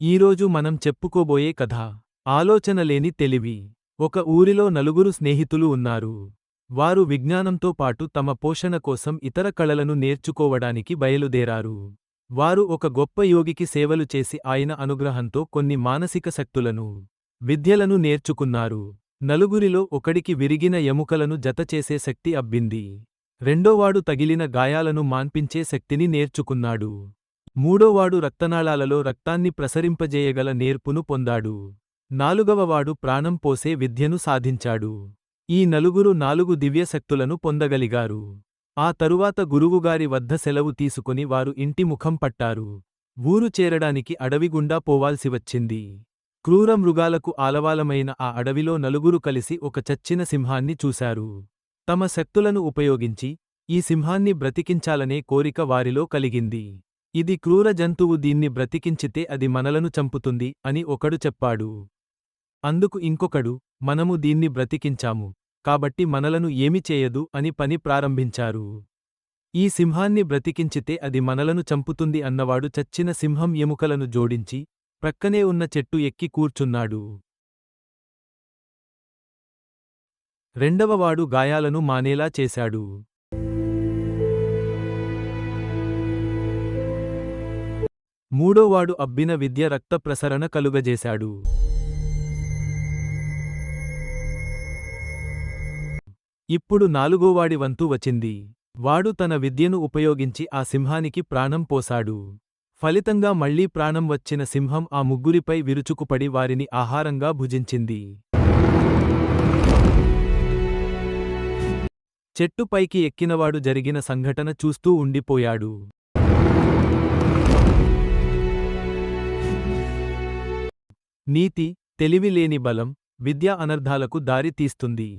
ఈరోజు మనం చెప్పుకోబోయే కథ ఆలోచనలేని తెలివి. ఒక ఊరిలో నలుగురు స్నేహితులు ఉన్నారు. వారు విజ్ఞానంతో పాటు తమ పోషణ కోసం ఇతర కళలను నేర్చుకోవడానికి బయలుదేరారు. వారు ఒక గొప్ప యోగికి సేవలు చేసి ఆయన అనుగ్రహంతో కొన్ని మానసిక శక్తులను, విద్యలను నేర్చుకున్నారు. నలుగురిలో ఒకడికి విరిగిన ఎముకలను జతచేసే శక్తి అబ్బింది. రెండోవాడు తగిలిన గాయాలను మాన్పించే శక్తిని నేర్చుకున్నాడు. మూడోవాడు రక్తనాళాలలో రక్తాన్ని ప్రసరింపజేయగల నేర్పును పొందాడు. నాలుగవవాడు ప్రాణం పోసే విద్యను సాధించాడు. ఈ నలుగురు 4 దివ్యశక్తులను పొందగలిగారు. ఆ తరువాత గురువుగారి వద్ద సెలవు తీసుకుని వారు ఇంటి ముఖం పట్టారు. ఊరు చేరడానికి అడవిగుండా పోవాల్సి వచ్చింది. క్రూర మృగాలకు ఆలవాలమైన ఆ అడవిలో నలుగురు కలిసి ఒక చచ్చిన సింహాన్ని చూశారు. తమ శక్తులను ఉపయోగించి ఈ సింహాన్ని బ్రతికించాలనే కోరిక వారిలో కలిగింది. ఇది క్రూర జంతువు, దీన్ని బ్రతికించితే అది మనలను చంపుతుంది అని ఒకడు చెప్పాడు. అందుకు ఇంకొకడు, మనము దీన్ని బ్రతికించాము, కాబట్టి మనలను ఏమి చేయదు అని పని ప్రారంభించారు. ఈ సింహాన్ని బ్రతికించితే అది మనలను చంపుతుంది అన్నవాడు చచ్చిన సింహం ఎముకలను జోడించి ప్రక్కనే ఉన్న చెట్టు ఎక్కి కూర్చున్నాడు. రెండవవాడు గాయాలను మానేలా చేశాడు. మూడోవాడు అబ్బిన విద్య రక్త ప్రసరణ కలుగజేశాడు. ఇప్పుడు నాలుగోవాడి వంతు వచ్చింది. వాడు తన విద్యను ఉపయోగించి ఆ సింహానికి ప్రాణం పోశాడు. ఫలితంగా మళ్లీ ప్రాణం వచ్చిన సింహం ఆ ముగ్గురిపై విరుచుకుపడి వారిని ఆహారంగా భుజించింది. చెట్టుపైకి ఎక్కినవాడు జరిగిన సంఘటన చూస్తూ ఉండిపోయాడు. నీతి, తెలివి లేని బలం, విద్య అనర్థాలకు దారి తీస్తుంది.